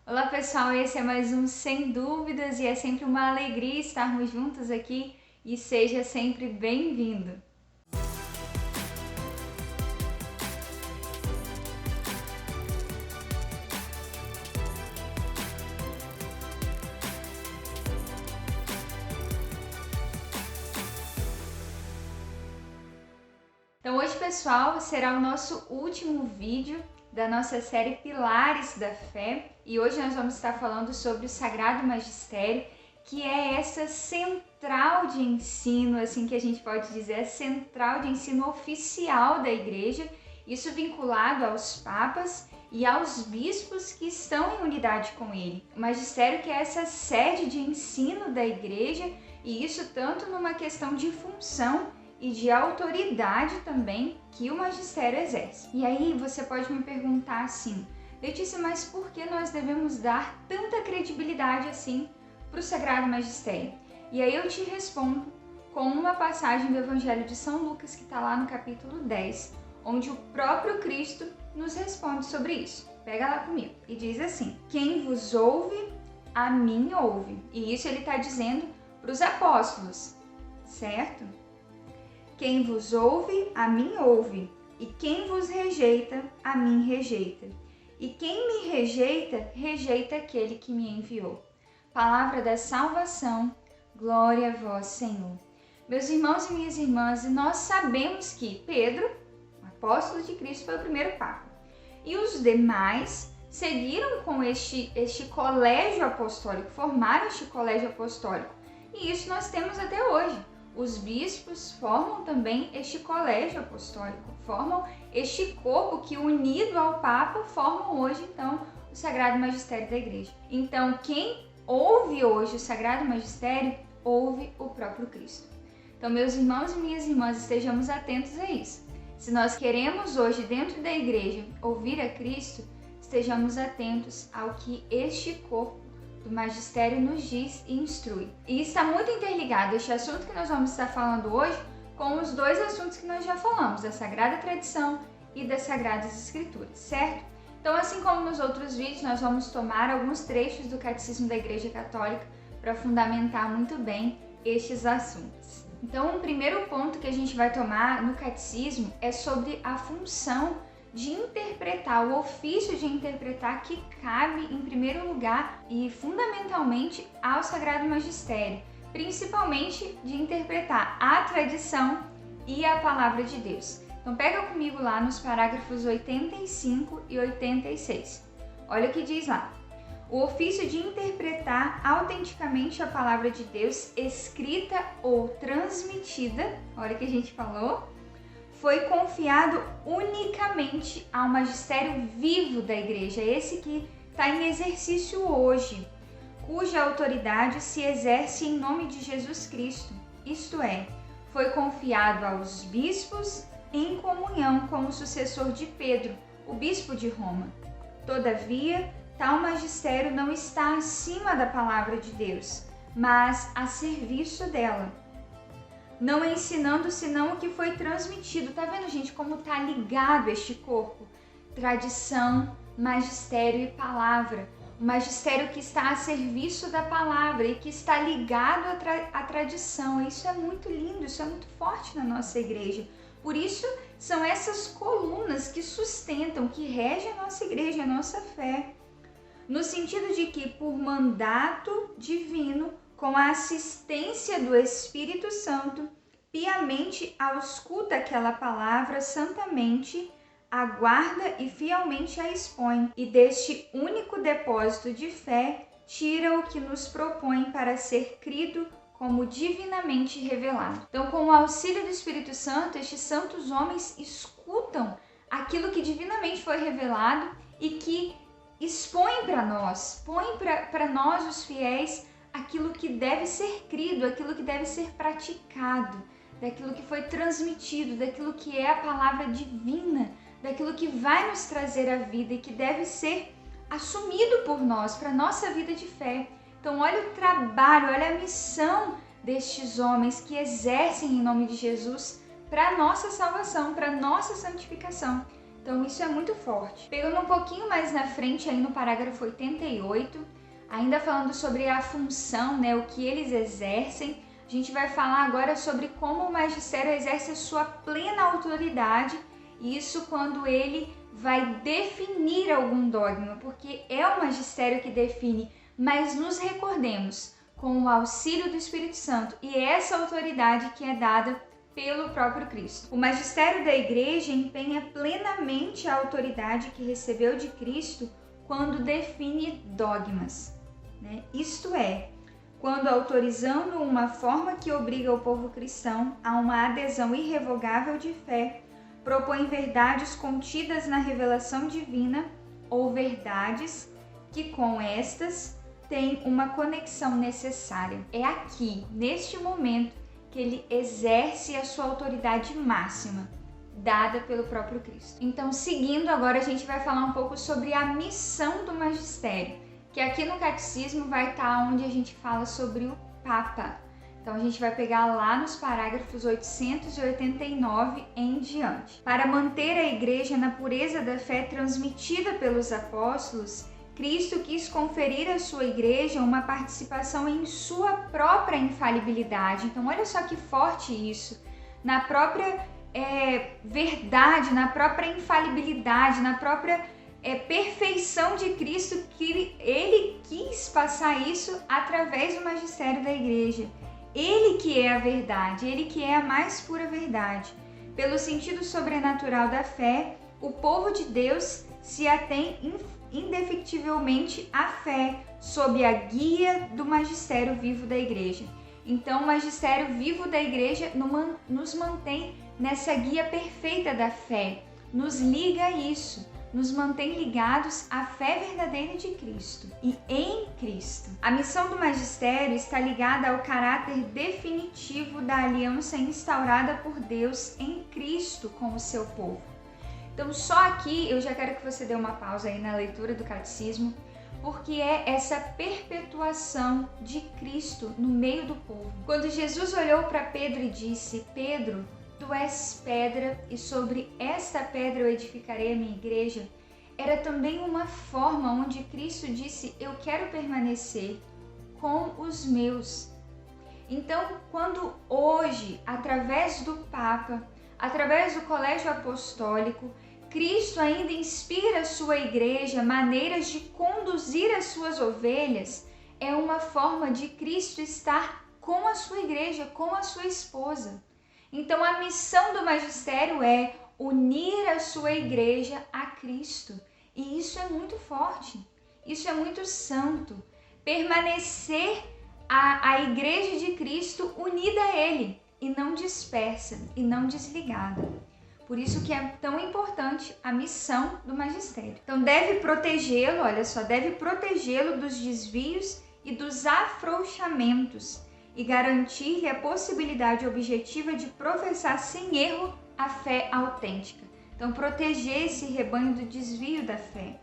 Olá pessoal, esse é mais um Sem Dúvidas e é sempre uma alegria estarmos juntos aqui e seja sempre bem-vindo. Então hoje, pessoal, será o nosso último vídeo da nossa série Pilares da Fé e hoje nós vamos estar falando sobre o Sagrado Magistério, que é essa central de ensino, assim que a gente pode dizer, a central de ensino oficial da Igreja, isso vinculado aos papas e aos bispos que estão em unidade com ele. O magistério que é essa sede de ensino da Igreja, e isso tanto numa questão de função e de autoridade também que o magistério exerce. E aí você pode me perguntar assim: Letícia, mas por que nós devemos dar tanta credibilidade assim para o Sagrado Magistério? E aí eu te respondo com uma passagem do Evangelho de São Lucas, que está lá no capítulo 10, onde o próprio Cristo nos responde sobre isso. Pega lá comigo. E diz assim: quem vos ouve, a mim ouve. E isso ele está dizendo para os apóstolos, certo? Quem vos ouve, a mim ouve, e quem vos rejeita, a mim rejeita. E quem me rejeita, rejeita aquele que me enviou. Palavra da salvação, glória a vós, Senhor. Meus irmãos e minhas irmãs, nós sabemos que Pedro, o apóstolo de Cristo, foi o primeiro papa. E os demais seguiram com este colégio apostólico, formaram este colégio apostólico. E isso nós temos até hoje. Os bispos formam também este colégio apostólico, formam este corpo que, unido ao Papa, formam hoje, então, o Sagrado Magistério da Igreja. Então, quem ouve hoje o Sagrado Magistério, ouve o próprio Cristo. Então, meus irmãos e minhas irmãs, estejamos atentos a isso. Se nós queremos hoje, dentro da Igreja, ouvir a Cristo, estejamos atentos ao que este corpo do magistério nos diz e instrui. E está muito interligado este assunto que nós vamos estar falando hoje com os dois assuntos que nós já falamos, da Sagrada Tradição e das Sagradas Escrituras, certo? Então, assim como nos outros vídeos, nós vamos tomar alguns trechos do Catecismo da Igreja Católica para fundamentar muito bem estes assuntos. Então, o primeiro ponto que a gente vai tomar no Catecismo é sobre a função de interpretar, o ofício de interpretar que cabe em primeiro lugar e fundamentalmente ao Sagrado Magistério, principalmente de interpretar a tradição e a palavra de Deus. Então pega comigo lá nos parágrafos 85 e 86. Olha o que diz lá: o ofício de interpretar autenticamente a palavra de Deus, escrita ou transmitida, olha o que a gente falou, foi confiado unicamente ao magistério vivo da Igreja, esse que está em exercício hoje, cuja autoridade se exerce em nome de Jesus Cristo, isto é, foi confiado aos bispos em comunhão com o sucessor de Pedro, o bispo de Roma. Todavia, tal magistério não está acima da palavra de Deus, mas a serviço dela, não ensinando senão o que foi transmitido. Tá vendo, gente, como tá ligado este corpo? Tradição, magistério e palavra. O magistério que está a serviço da palavra e que está ligado à tradição. Isso é muito lindo, isso é muito forte na nossa igreja. Por isso, são essas colunas que sustentam, que regem a nossa igreja, a nossa fé. No sentido de que, por mandato divino, com a assistência do Espírito Santo, piamente ausculta aquela palavra santamente, aguarda e fielmente a expõe, e deste único depósito de fé tira o que nos propõe para ser crido como divinamente revelado. Então, com o auxílio do Espírito Santo, estes santos homens escutam aquilo que divinamente foi revelado e que expõe para nós, põe para nós os fiéis aquilo que deve ser crido, aquilo que deve ser praticado, daquilo que foi transmitido, daquilo que é a palavra divina, daquilo que vai nos trazer a vida e que deve ser assumido por nós, para a nossa vida de fé. Então, olha o trabalho, olha a missão destes homens que exercem em nome de Jesus para a nossa salvação, para a nossa santificação. Então isso é muito forte. Pegando um pouquinho mais na frente, aí no parágrafo 88, ainda falando sobre a função, né, o que eles exercem, a gente vai falar agora sobre como o magistério exerce a sua plena autoridade, isso quando ele vai definir algum dogma, porque é o magistério que define, mas nos recordemos, com o auxílio do Espírito Santo e essa autoridade que é dada pelo próprio Cristo. O magistério da igreja empenha plenamente a autoridade que recebeu de Cristo quando define dogmas, né? Isto é, quando autorizando uma forma que obriga o povo cristão a uma adesão irrevogável de fé, propõe verdades contidas na revelação divina ou verdades que com estas têm uma conexão necessária. É aqui, neste momento, que ele exerce a sua autoridade máxima, dada pelo próprio Cristo. Então, seguindo, agora a gente vai falar um pouco sobre a missão do magistério, que aqui no catecismo vai estar onde a gente fala sobre o Papa. Então a gente vai pegar lá nos parágrafos 889 em diante. Para manter a igreja na pureza da fé transmitida pelos apóstolos, Cristo quis conferir à sua igreja uma participação em sua própria infalibilidade. Então olha só que forte isso, na própria verdade, na própria infalibilidade, na própria perfeição de Cristo, que ele quis passar isso através do magistério da igreja. Ele que é a verdade, ele que é a mais pura verdade. Pelo sentido sobrenatural da fé, o povo de Deus se atém indefectivelmente à fé, sob a guia do magistério vivo da igreja. Então, o magistério vivo da igreja nos mantém nessa guia perfeita da fé, nos liga a isso, nos mantém ligados à fé verdadeira de Cristo e em Cristo. A missão do magistério está ligada ao caráter definitivo da aliança instaurada por Deus em Cristo com o seu povo. Então, só aqui eu já quero que você dê uma pausa aí na leitura do catecismo, porque é essa perpetuação de Cristo no meio do povo. Quando Jesus olhou para Pedro e disse: Pedro, tu és pedra e sobre esta pedra eu edificarei a minha igreja, era também uma forma onde Cristo disse: eu quero permanecer com os meus. Então, quando hoje, através do Papa, através do Colégio Apostólico, Cristo ainda inspira a sua igreja maneiras de conduzir as suas ovelhas, é uma forma de Cristo estar com a sua igreja, com a sua esposa. Então, a missão do magistério é unir a sua igreja a Cristo. E isso é muito forte, isso é muito santo. Permanecer a igreja de Cristo unida a Ele, e não dispersa, e não desligada. Por isso que é tão importante a missão do magistério. Então, deve protegê-lo, olha só, deve protegê-lo dos desvios e dos afrouxamentos, e garantir-lhe a possibilidade objetiva de professar sem erro a fé autêntica. Então, proteger esse rebanho do desvio da fé.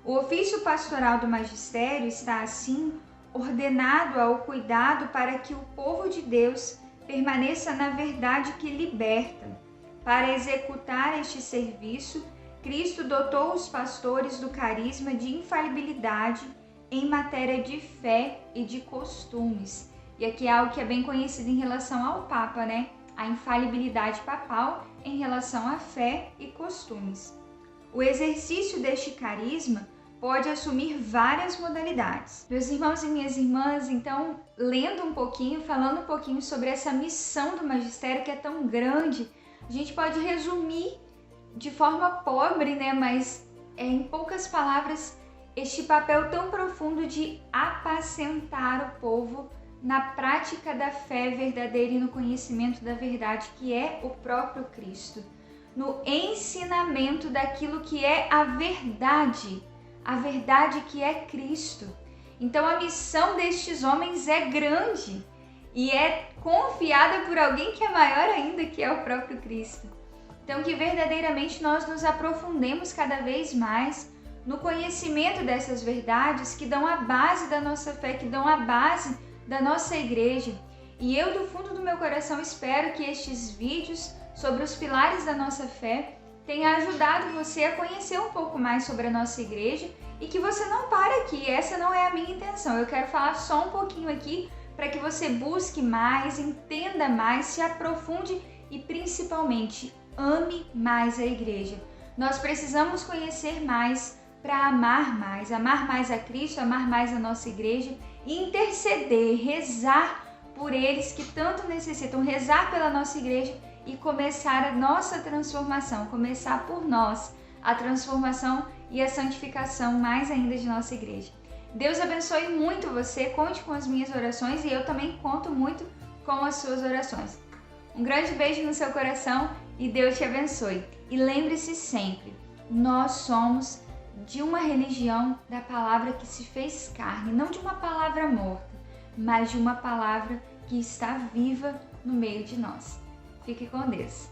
O ofício pastoral do magistério está, assim, ordenado ao cuidado para que o povo de Deus permaneça na verdade que liberta. Para executar este serviço, Cristo dotou os pastores do carisma de infalibilidade em matéria de fé e de costumes. E aqui é algo que é bem conhecido em relação ao Papa, né? A infalibilidade papal em relação à fé e costumes. O exercício deste carisma pode assumir várias modalidades. Meus irmãos e minhas irmãs, então, lendo um pouquinho, falando um pouquinho sobre essa missão do magistério que é tão grande, a gente pode resumir de forma pobre, né? Mas em poucas palavras, este papel tão profundo de apacentar o povo na prática da fé verdadeira e no conhecimento da verdade que é o próprio Cristo, no ensinamento daquilo que é a verdade que é Cristo. Então a missão destes homens é grande e é confiada por alguém que é maior ainda, que é o próprio Cristo. Então que verdadeiramente nós nos aprofundemos cada vez mais no conhecimento dessas verdades que dão a base da nossa fé, que dão a base da nossa igreja. E eu, do fundo do meu coração, espero que estes vídeos sobre os pilares da nossa fé tenha ajudado você a conhecer um pouco mais sobre a nossa igreja e que você não pare aqui. Essa não é a minha intenção. Eu quero falar só um pouquinho aqui para que você busque mais, entenda mais, se aprofunde e principalmente ame mais a igreja. Nós precisamos conhecer mais para amar mais a Cristo, amar mais a nossa igreja e interceder, rezar por eles que tanto necessitam, rezar pela nossa igreja e começar a nossa transformação, começar por nós a transformação e a santificação mais ainda de nossa igreja. Deus abençoe muito você, conte com as minhas orações e eu também conto muito com as suas orações. Um grande beijo no seu coração e Deus te abençoe. E lembre-se sempre, nós somos de uma religião da palavra que se fez carne, não de uma palavra morta, mas de uma palavra que está viva no meio de nós. Fique com Deus.